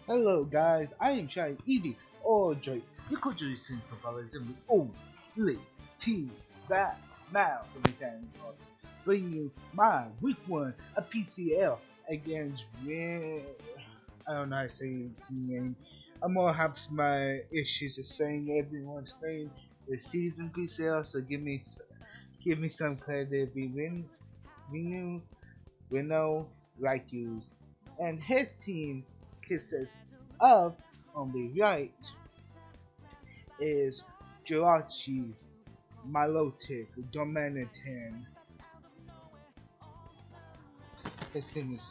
Hello guys, I am Shy Eevee, or Joy, your coach of Sydney Silvallys, and with only team that now to make that bring you my week one of PCL against Reno. I don't know how to say the team name. I'm gonna have my issues of saying everyone's name this season PCL, so give me some credit. Be Reno, Reno, Raikous, and his team consists of, on the right, is Jirachi, Milotic, Dominican. His team is.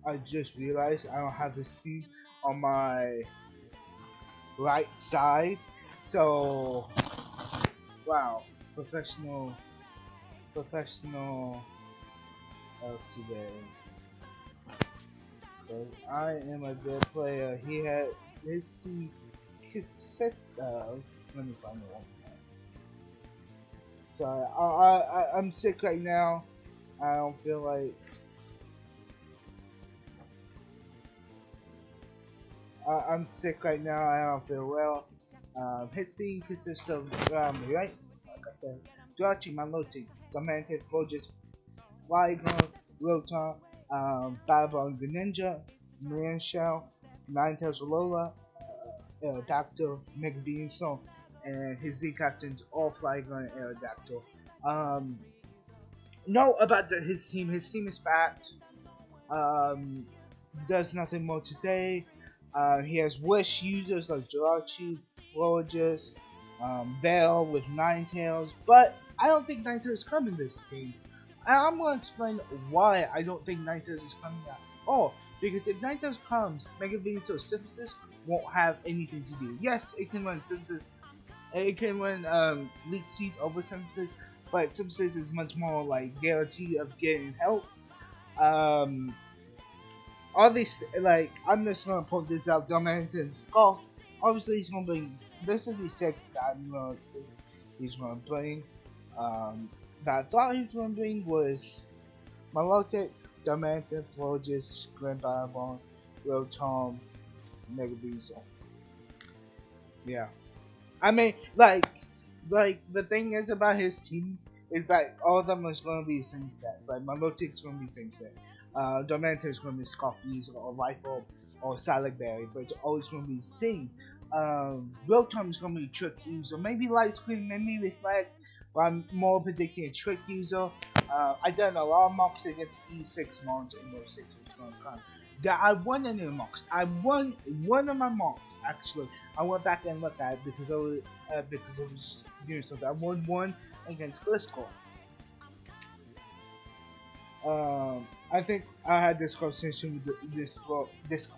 I just realized I don't have his team on my right side. So, wow, professional of today. Because I am a good player. He had his team consists of. Let me find the one. Sorry, I'm sick right now. I don't feel like. I'm sick right now. I don't feel well. His team consists of right, like I said, Joachim Malotti, Domantic, Rogers, Wygon, Rotar, Babon Greninja, Miranshell, Ninetales Lola, Aerodactyl-Mega and his Z captains all Flygon and Aerodactyl. Know about his team. His team is fat. There's nothing more to say. He has Wish users like Jirachi, Rogers, Bell with Ninetales, but I don't think Ninetales coming this game. I'm going to explain why I don't think Ninetales is coming at all. Because if Ninetales comes, Mega Venusaur Synthesis won't have anything to do. Yes, it can run Synthesis, it can run Leech Seed over Synthesis, but Synthesis is much more like guarantee of getting help. Obviously, like, I'm just gonna point this out, Dominican's golf. Obviously, he's gonna bring. This is the sixth that he's gonna bring. That I thought he was gonna bring was Milotic, Dominican, Florges, Grand Barabon, Rotom, Mega Beezel. Yeah, I mean, like the thing is about his team is like all of them is gonna be the same set. Like Milotic's gonna be the same set. Dominator is going to be Scorpius or Rifle or Salad Berry, but it's always going to be the same. Rotom is going to be Trick User, maybe Light Screen, maybe Reflect, but I'm more predicting a Trick User. I've done a lot of mocks against these 6 mons and those 6 was going to come. I won any mocks. I won one of my mocks actually. I went back and looked at it because I was doing something. I won one against Gliscor. I think I had this conversation with this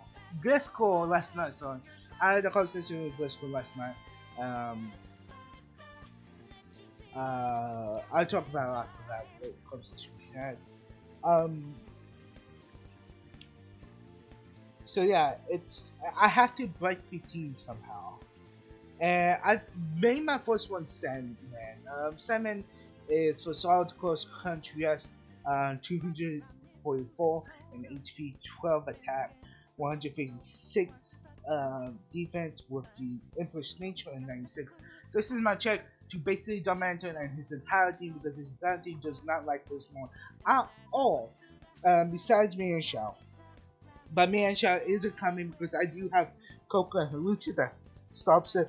Gliscor last night. Sorry, I had a conversation with Gliscor last night. I'll talk about after that the conversation we had. So yeah, I have to break the team somehow, and I made my first one Sandman. Sandman is for solid cross country. 244 in HP, 12 attack, 156 defense with the Inflict Nature and 96. This is my check to basically Dominator and his entire team because his entire team does not like this one at all. Besides me and Shao. But me and Shao isn't coming because I do have Coca and Haruchi that stops it.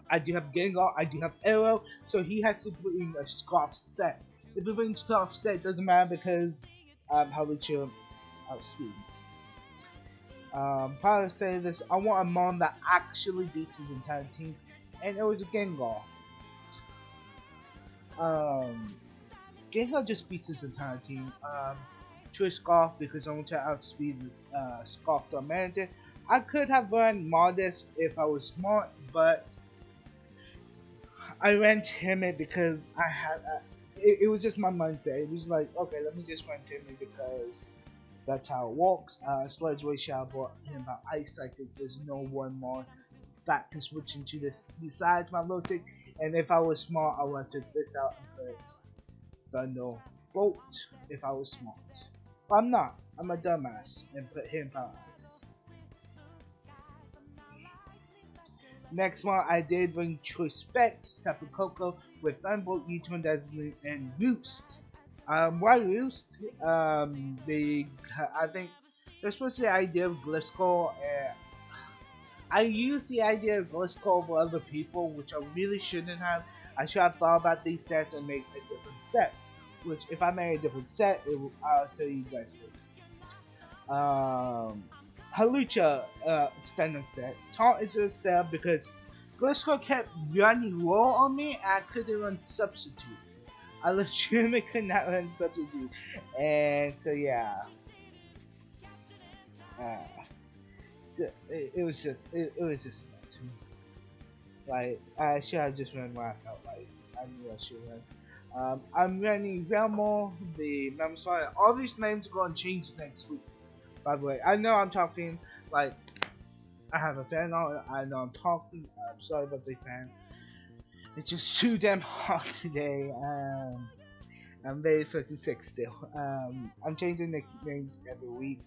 I do have Gengar, I do have Arrow, so he has to put in a Scarf set. If it brings Scarf set, doesn't matter because Haruchi outspeeds. Prior to saying this, I want a Mon that actually beats his entire team, and it was a Gengar. Gengar just beats his entire team. True Scarf because I want to outspeed Scarf Dominator. I could have run Modest if I was smart, but I ran Timid because I had. It was just my mindset. It was like, okay, let me just run Timid because that's how it works. Sledge Way Shadow brought him about Ice. I think there's no one more that can switch into this besides my Lotic. And if I was smart, I would have took this out and put Thunderbolt if I was smart. But I'm not. I'm a dumbass and put him Power Ice. Next one, I did bring Choice Specs, Tapu Koko with Thunderbolt, U-Turn Dazzling, and Roost. Why Roost? I think they're supposed to the idea of Gliscor. I used the idea of Gliscor for other people, which I really shouldn't have. I should have thought about these sets and make a different set. Which, if I made a different set, I'll tell you guys later. Halucha standard set. Taunt is just there because Gliscor kept running low on me and I couldn't run substitute. I legitimately could not run substitute. And so yeah. It was just nuts. Like, I should have just run what I felt like. I knew I should run. I'm running Velmo, the Mammoth. All these names are going to change next week. By the way, I know I'm talking like I have a fan on. I know I'm talking. I'm sorry about the fan. It's just too damn hot today. I'm very fucking sick still. I'm changing nicknames every week.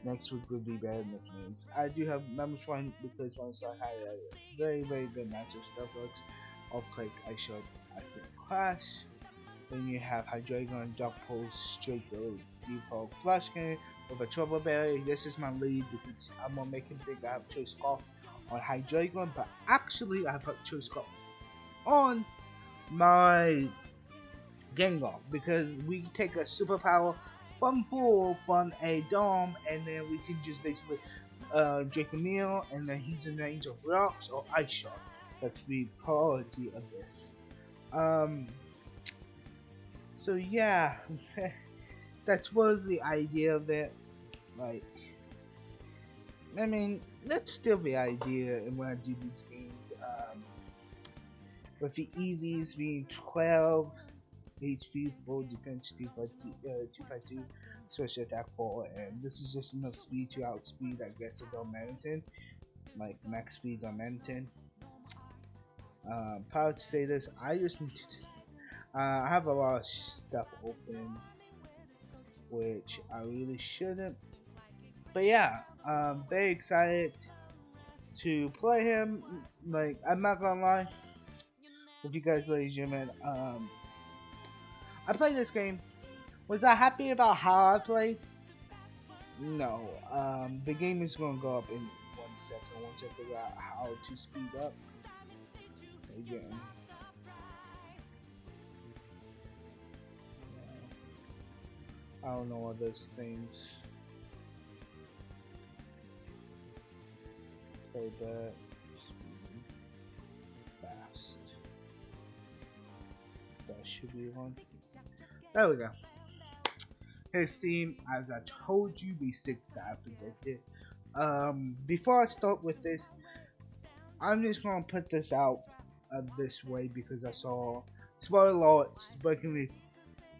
Next week will be better nicknames. I do have members one because once I had a very good match of stuff works. Off click, I showed I could clash. Then you have Hydreigon, Dark Pulse, Draco, Default, Flash Cannon with a Trouble Berry. This is my lead because I'm gonna make him think I have Choice Scarf on Hydreigon, but actually I put Choice Scarf on my Gengar because we take a superpower from full from a Dome and then we can just basically Draco Meal and then he's in range of Rocks or Ice Shot. That's the quality of this. So yeah, that was the idea of it. Like, I mean, that's still the idea when I do these games. With the Eevees being 12 HP, full defense 252, special attack 4, and this is just enough speed to outspeed, I guess, a Darmanitan, like max speed Darmanitan. Power status, I just need to. I have a lot of stuff open, which I really shouldn't. But yeah, I'm very excited to play him. Like, I'm not gonna lie with you guys, ladies and gentlemen. I played this game. Was I happy about how I played? No. The game is gonna go up in 1 second once I figure out how to speed up. Again. I don't know all those things. Play that. Fast. That should be one. There we go. His theme, as I told you, be 6 that I predicted. Before I start with this, I'm just gonna put this out this way because I saw spoiler alert, breaking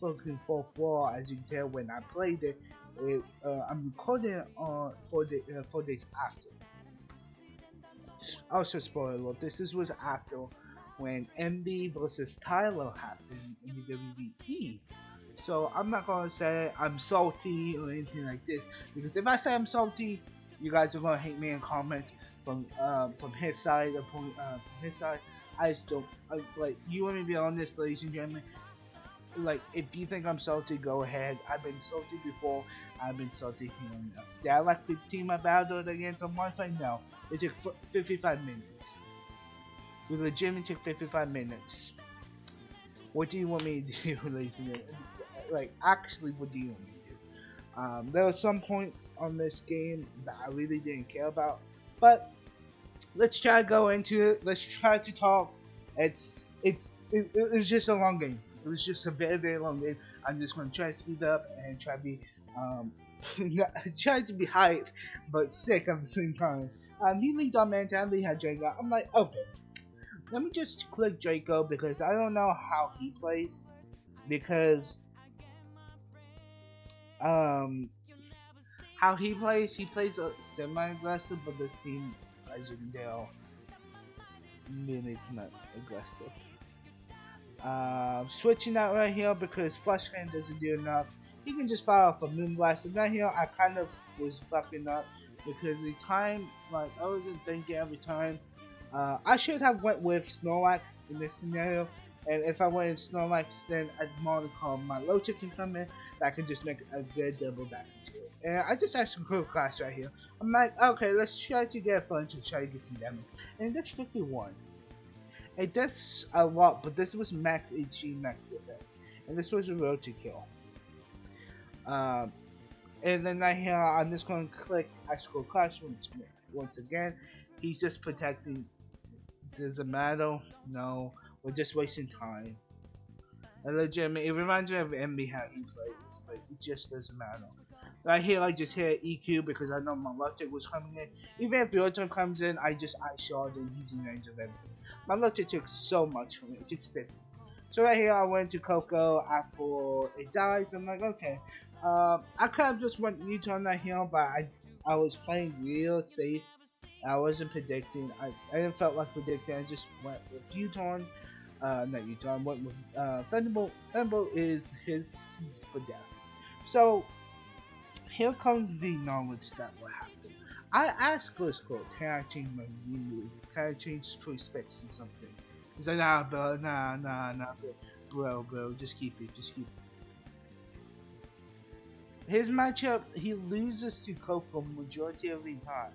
fucking 4-4. As you can tell, when I played it, I'm recording it on 4 days after. Also, spoiler alert, this was after when MB versus Tyler happened in the WWE. So I'm not gonna say I'm salty or anything like this, because if I say I'm salty, you guys are gonna hate me in comments from his side. From his side, I just don't like. You want me to be honest, ladies and gentlemen? Like, if you think I'm salty, go ahead. I've been salty before. I've been salty here. Did I like the team I battled against on Wi-Fi? No. It took 55 minutes. We legitimately took 55 minutes. What do you want me to do, ladies and gentlemen? Like, actually, what do you want me to do? There were some points on this game that I really didn't care about, but let's try to go into it. Let's try to talk. It was just a long game. It was just a very long game. I'm just gonna try to speed up and try to be try to be hype but sick at the same time. He lead on Mantan, he had Draco. I'm like, okay, let me just click Draco because I don't know how he plays, because how he plays a semi-aggressive, but this team, as you can tell, really it's not aggressive. Switching out right here because Flush Cannon doesn't do enough. He can just fire off a Moonblast, and right here I kind of was fucking up because the time, like, I wasn't thinking every time I should have went with Snorlax in this scenario, and if I went with Snorlax, then I'd want to call my Logic can come in. That can just make a good double back into it. And I just asked some cool class right here. I'm like, okay, let's try to get a bunch to try to get some damage. And this 51. It does a lot, but this was max HP, max defense, and this was a road to kill. And then right here, I'm just going to click Actual Clash once again. He's just protecting. Does it matter? No, we're just wasting time. And legitimate, it reminds me of Eevee how he plays, but it just doesn't matter. Right here, I just hit EQ because I know my Logic was coming in. Even if your turn comes in, I shot and he's in range of everything. My Logic took so much from it, it took 50. So right here, I went to Coco after it dies. I'm like, okay. I could have just went U-turn right here, but I was playing real safe. I wasn't predicting. I didn't felt like predicting. I just went with U-turn. Not U-turn. Went with Thunderbolt. Thunderbolt is his for death. So here comes the knowledge that will happen. I asked Glisco, can I change my Z move? Can I change choice specs or something? He's like, nah, bro, nah, bro, just keep it. His matchup, he loses to Coco majority of the time.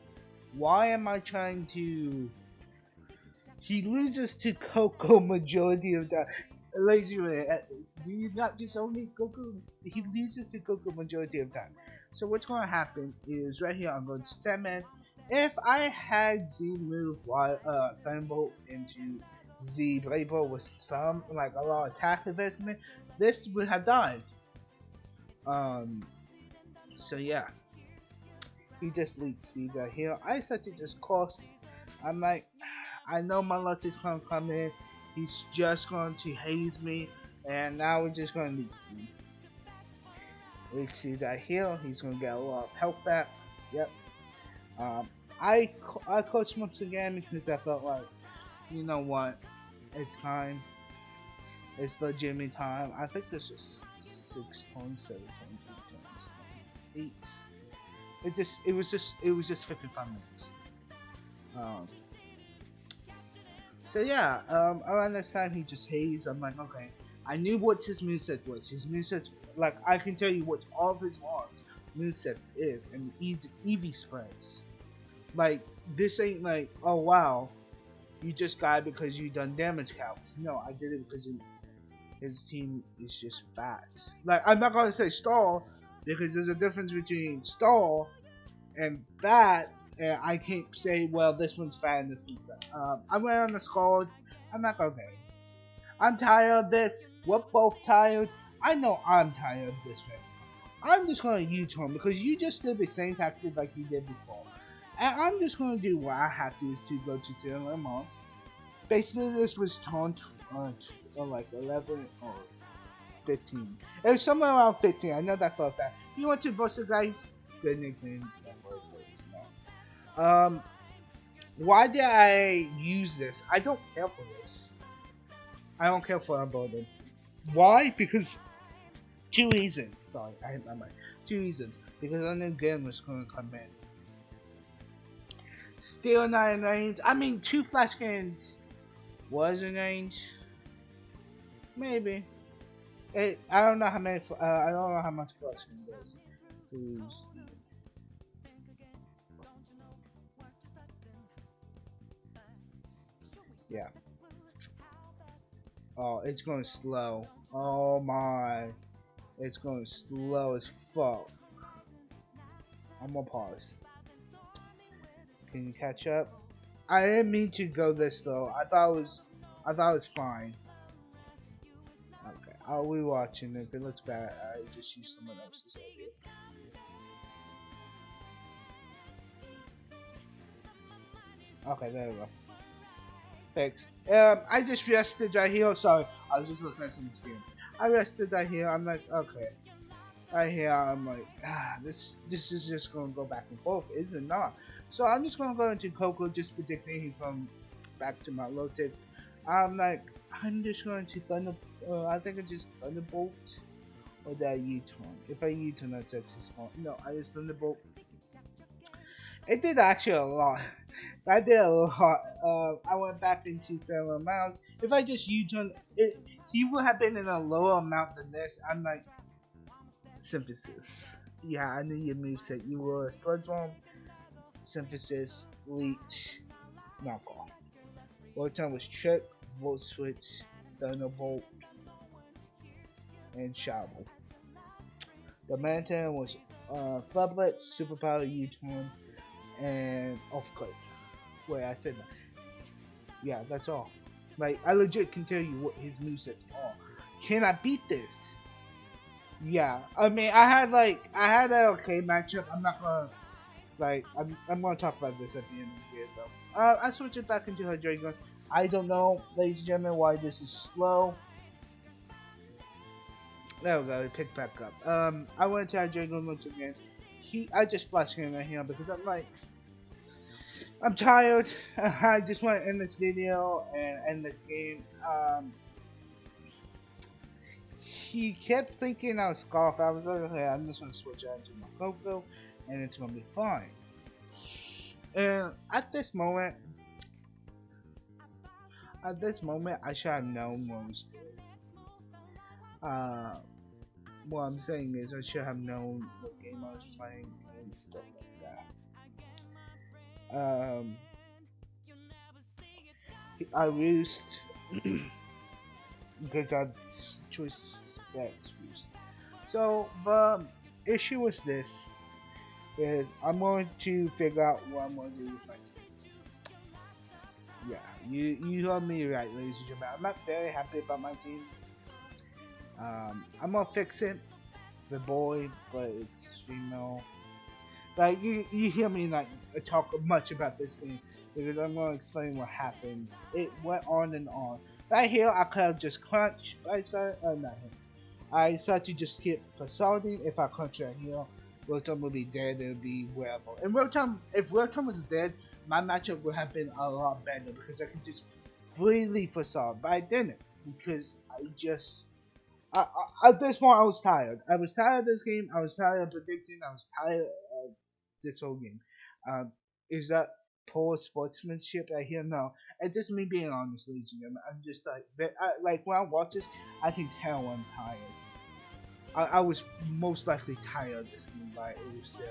Why am I trying to... He loses to Coco majority of the... Lazy, do you not just only Coco? He loses to Coco majority of the time. So what's going to happen is right here, I'm going to Sandman. If I had Z move Thunderbolt into Z Blade Ball with some, like a lot of attack investment, this would have died. So yeah. He just leads seeds right here. I decided to just cross. I'm like, I know my luck is gonna come in. He's just going to haze me, and now we're just gonna lead seed. Lead seed right here. He's gonna get a lot of health back. Yep. I coached once again because I felt like, you know what, it's time. It's legitimate time. I think this is 6 turns, 7 turns, 8 turns, 8. It was just 55 minutes. So yeah, around this time he just hazed. I'm like, okay, I knew what his moveset was. His moveset, like, I can tell you what all of his movesets is, and Eevee spreads. Like, this ain't like, oh wow, you just got it because you done damage calcs. No, I did it because his team is just fast. Like, I'm not gonna say stall, because there's a difference between stall and that, and I can't say, well, this one's fat and this one's fat. I went on the scored. I'm like, okay, I'm tired of this. We're both tired. I know I'm tired of this right now. I'm just gonna U-turn because you just did the same tactic like you did before. And I'm just gonna do what I have to is to go to Sailor Moss. Basically, this was taunt on like 11 or 15. It was somewhere around 15. I know that for a fact. You want to bust the guys? Good nickname. Why did I use this? I don't care for this. I don't care for Unbolden. Why? Because 2 reasons. Sorry, I hit my mic. 2 reasons. Because I knew Garen was going to come in. Still not in range. I mean, 2 flash cannons was in range. Maybe. I don't know how many. I don't know how much flash cannon does. Yeah. Oh, it's going slow. Oh my. It's going slow as fuck. I'm gonna pause. Can you catch up? I didn't mean to go this though. I thought it was fine. Okay, I'll rewatch it. If it looks bad, I just use someone else's audio. Okay, there we go. Thanks. I just rested right here. Sorry, I was just looking at some screen. I rested right here. I'm like, okay. Right here, I'm like, this is just gonna go back and forth, is it not? So I'm just gonna go into Coco, just predicting he's going back to my low tip. I'm like, I'm just going to I think I just Thunderbolt, or did I U-turn? If I U-turn, that's too small. No, I just Thunderbolt. It did actually a lot. I did a lot. I went back into 7 miles. If I just U-turn, he would have been in a lower amount than this. I'm like, synthesis. Yeah, I knew your moveset. You were a sludge bomb, synthesis, leech, knockoff. Rotom was trick, volt switch, thunderbolt, and shovel. The Mantan was Flublet, superpower U-turn, and off click. Wait, I said that. Yeah, that's all. Like, I legit can tell you what his movesets are. Can I beat this? Yeah, I mean, I had an okay matchup. I'm not gonna, I'm gonna talk about this at the end of the video, though. I switched it back into her Dragon. I don't know, ladies and gentlemen, why this is slow. There we go, it picked back up. I went to our Dragon once again. I just flashed him right here because I'm tired. I just want to end this video and end this game. He kept thinking I was Scarf. I was like, okay, I'm just gonna switch out to my Coco, and it's gonna be fine. And at this moment, I should have known what I was doing. What I'm saying is, I should have known what game I was playing and stuff like that. I used because I choice that. So the issue with this is I'm going to figure out what I'm going to do with my team. Yeah, you heard me right, ladies and gentlemen. I'm not very happy about my team. I'm gonna fix it, the boy, but it's Reno. Like you hear me not talk much about this game because I'm gonna explain what happened. It went on and on. Right here, I could have just crunched. I decided to just skip Facade. If I crunch right here, Rotom would be dead. It would be wherever. And Rotom, if Rotom was dead, my matchup would have been a lot better because I could just freely Facade. But I didn't because at this point, I was tired. I was tired of this game. I was tired of predicting. I was tired of this whole game. Is that poor sportsmanship right here? No. It's just me being honest, ladies and gentlemen. I'm just like when I watch this, I can tell I'm tired. I was most likely tired of this game, but it was still.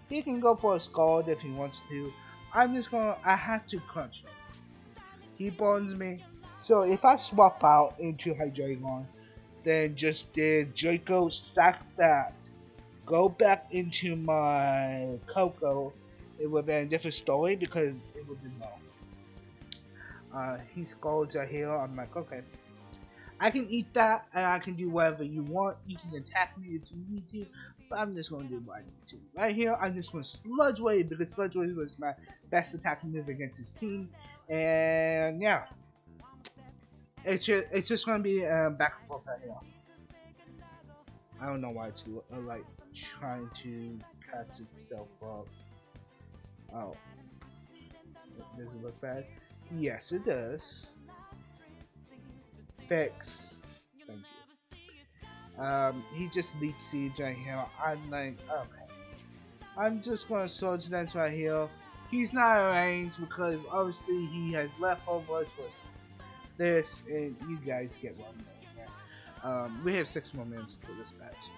He can go for a Scald if he wants to. I have to crunch him. He burns me. So if I swap out into Hydreigon, then just did Draco, sack that, go back into my Coco, it would have been a different story because it would have been low. He scolds right here. I'm like, okay, I can eat that and I can do whatever you want. You can attack me if you need to, but I'm just going to do what I need to. Right here, I'm just going to Sludge Wave because Sludge Wave was my best attacking move against his team. And yeah. It's just gonna be back and forth right here. I don't know why it's like trying to catch itself up. Oh, does it look bad? Yes, it does. Fix. Thank you. He just leech seeds right here. I'm like, okay. I'm just gonna Surge Dance right here. He's not arranged because obviously he has leftovers for this, and you guys get what I'm doing. We have 6 more minutes until this match.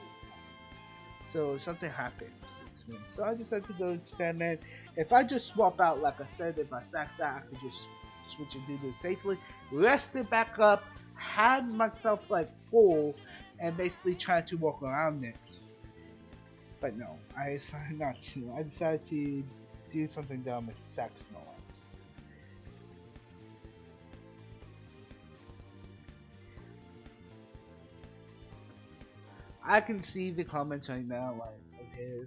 So something happened in 6 minutes. So I decided to go to 7. If I just swap out, like I said, if I sack that, I could just switch and do this safely. Rest it back up, had myself like full, and basically tried to walk around it. But no, I decided not to. I decided to do something dumb with sack Snow. I can see the comments right now, like, okay,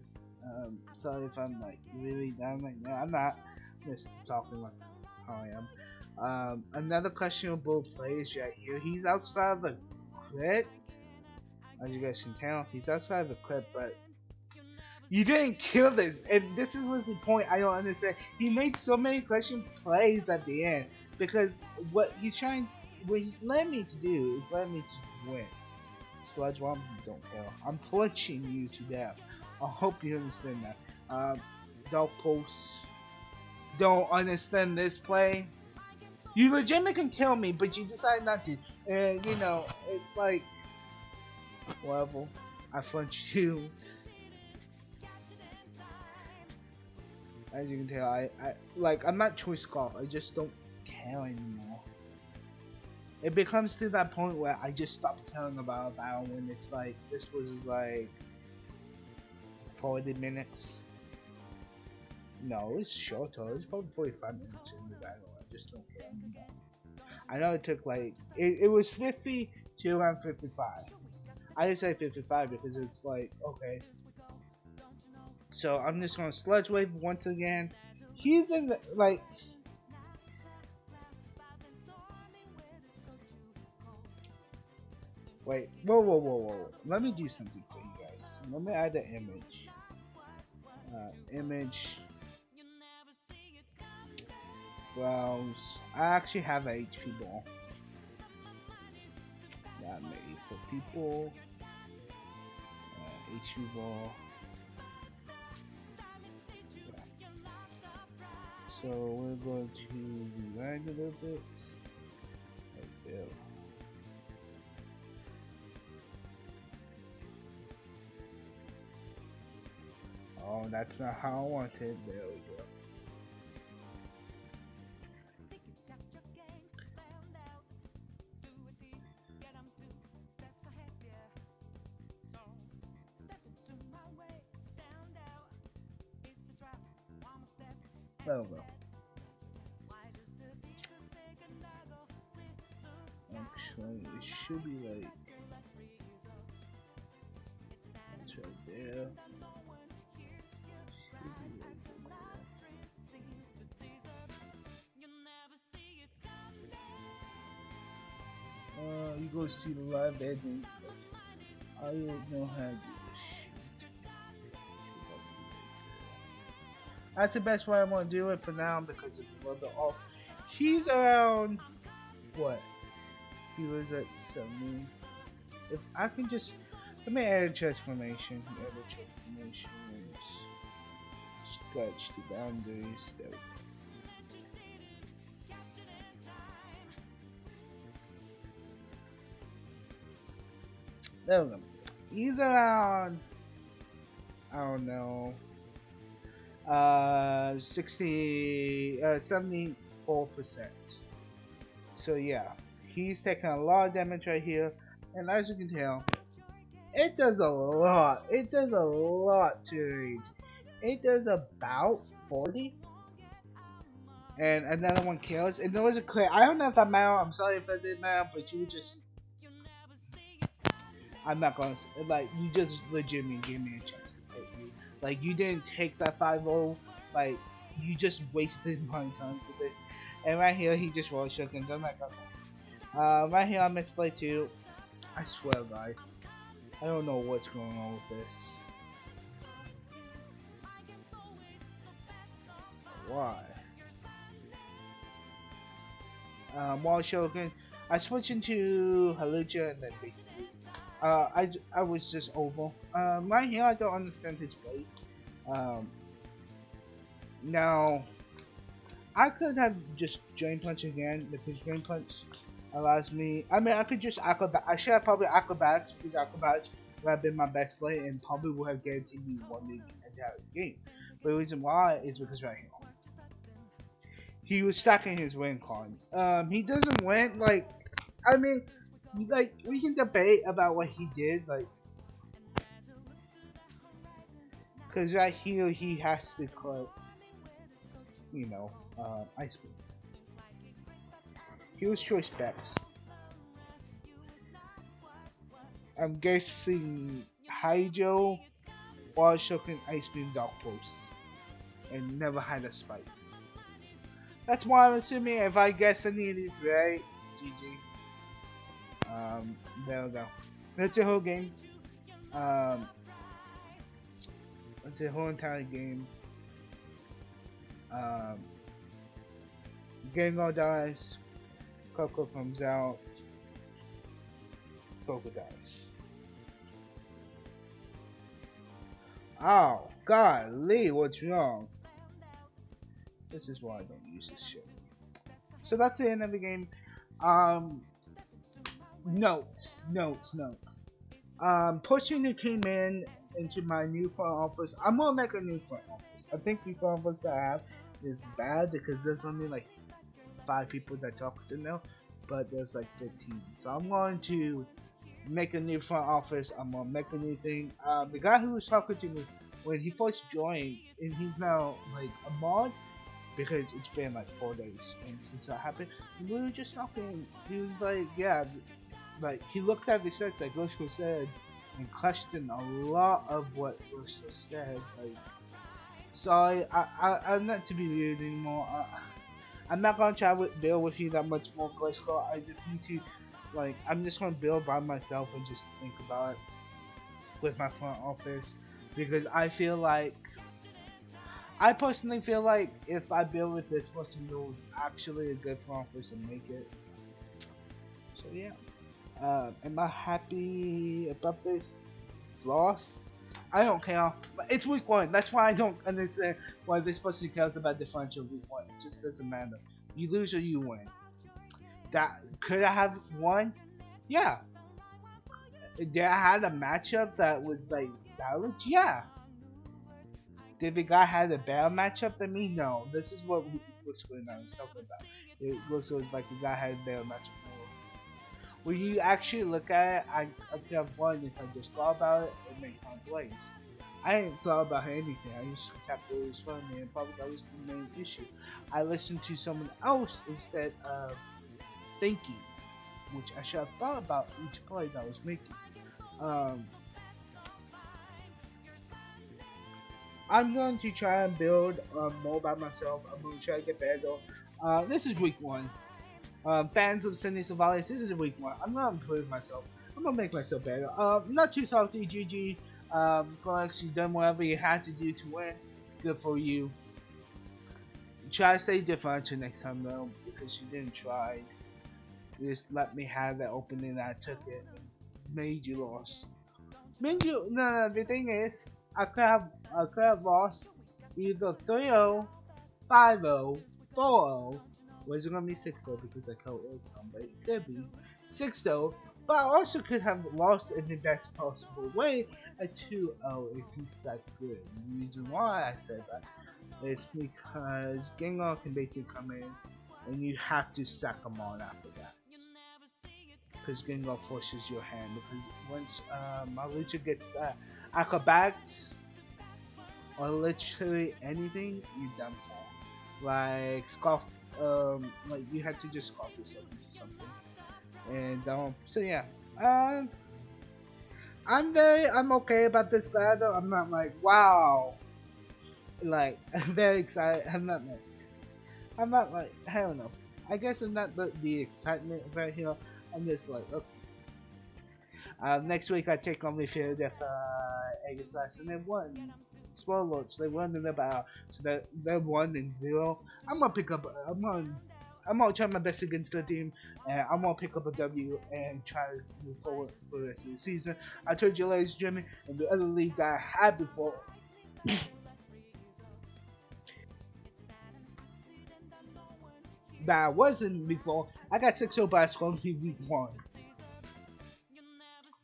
sorry if I'm like really down right now. I'm not just talking like how I am. Another questionable play is right here. He's outside of the crit. As you guys can tell, he's outside of the crit, but you didn't kill this, and this was the point I don't understand. He made so many question plays at the end because what he's letting me to do is letting me to win. Sludge Bomb, don't care. I'm punching you to death. I hope you understand that. Dark Pulse, don't understand this play. You legitimately can kill me, but you decide not to. And you know, it's like, level. I flinch you. As you can tell, I'm not choice golf. I just don't care anymore. It becomes to that point where I just stop caring about a battle when it's like, this was like 40 minutes. No, it's shorter. It's probably 45 minutes in the battle. I just don't care anymore. I know it took like, it was 50 to around 55. I just say 55 because it's like, okay. So I'm just gonna Sludge Wave once again. He's in the, like, wait, whoa. Let me do something for you guys. Let me add the image. Image. Browse. I actually have a HP ball. Not made for people. HP ball. So we're going to rewind a little bit. Right there. Oh, that's not how I wanted. There we go. There we go. Actually, it should be like, that's right there. You go see the live ending. I don't know how to do this. That's the best way I want to do it for now because it's a little bit off. He's around, what? He was at 70. If I can just, let me add a transformation. Scratch the boundaries. There we go. There we go. He's around, I don't know, 74%. So yeah, he's taking a lot of damage right here, and as you can tell, it does a lot. It does a lot to read. It does about 40. And another one kills. And there was a crit. I don't know if that mattered. I'm sorry if I did matter, but you just, I'm not gonna, like, you just legitimately gave me a chance to hit you. Like, you didn't take that 5-0. Like, you just wasted my time for this. And right here, he just rolled shotguns. I'm like, okay. Right here, I misplay too. I swear, guys. I don't know what's going on with this. Why? While shotgun, I switched into Halucha and then basically, I was just over. Right here, I don't understand his place. Now, I could have just Drain Punch again because Drain Punch allows me. I mean, I could just acrobat. I should have probably acrobatics because acrobatics would have been my best play and probably would have guaranteed me one the entire game. But the reason why is because right here, he was stacking his win card. He doesn't win. Like, I mean, like, we can debate about what he did, like, because right here he has to cut, you know, Ice Beam. He was choice backs. I'm guessing HEYO while shooting Ice Beam Dark Pulse and never had a spike. That's why I'm assuming if I guess any of these right, GG. There we go. That's a whole game. That's a whole entire game. Gengar dies. Coco comes out. Coco dies. Oh, golly, what's wrong? This is why I don't use this shit. So that's the end of the game. Um, notes. Pushing who came in into my new front office. I'm gonna make a new front office. I think the front office that I have is bad because there's only like 5 people that talk to now, but there's like 15. So I'm going to make a new front office. I'm gonna make a new thing. The guy who was talking to me when he first joined, and he's now like a mod because it's been like 4 days and since that happened. And we were just talking. He was like, yeah, like he looked at the sets that Ghost was said and questioned a lot of what Ghost was said. Like, sorry, I'm not to be weird anymore. I'm not gonna try to build with you that much more, Ghost. I just need to, like, I'm just gonna build by myself and just think about it with my front office because I personally feel like if I build with this person, it was actually a good front office and make it. So yeah. Am I happy about this loss? I don't care. It's week 1. That's why I don't understand why this person cares about differential week 1. It just doesn't matter. You lose or you win. That could I have won? Yeah. Did I had a matchup that was like valid? Yeah. Did the guy have a better matchup than me? No. This is what was going on. I was talking about. It looks like the guy had a better matchup. When you actually look at it, I could have won if I just thought about it and made time plays. I didn't thought about anything. I just kept it was fun and probably that was the main issue. I listened to someone else instead of thinking, which I should have thought about each play that I was making. I'm going to try and build more by myself. I'm going to try to get better. This is week 1. Fans of Sydney Silvallys, this is a week 1. I'm gonna improve myself. I'm gonna make myself better. Not too salty, GG. Flex, you done whatever you had to do to win. Good for you. Try to stay differential next time though, because you didn't try. You just let me have that opening and I took it and made you lost. No, the thing is, I could have lost either 3-0, 5-0, 4-0. Was it gonna be 6-0 because I killed Tom, but it could be 6-0. But I also could have lost in the best possible way at 2-0 if he's that good. The reason why I said that is because Gengar can basically come in and you have to sack him on after that. Because Gengar forces your hand. Because once Malucha gets that acrobatics or literally anything, you're done for. Like Scarf. Like you had to just scarf yourself into something, and so yeah, I'm okay about this battle. I'm not like wow, like I'm very excited. I'm not like I don't know. I guess I'm not the excitement right here. I'm just like okay. Next week I take on the Aerodactyl-Mega and they won. Spoiler alerts, they won in the battle, so they're 1-0. I'm gonna try my best against the team, and I'm gonna pick up a W and try to move forward for the rest of the season. I told you, ladies and gentlemen, in the other league that I had before. That I wasn't before. I got 6-0 by scoring week 1.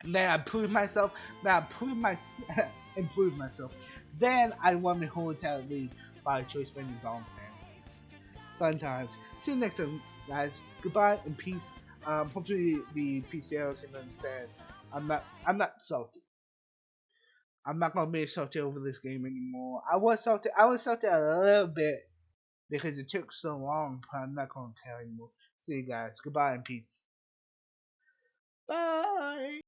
Then I proved myself. Improved myself. Then I won the whole entire league by choice spending bomb fan. Fun times. See you next time, guys. Goodbye and peace. Hopefully the PCL can understand. I'm not salty. I'm not gonna be salty over this game anymore. I was salty a little bit because it took so long, but I'm not gonna care anymore. See you guys. Goodbye and peace. Bye.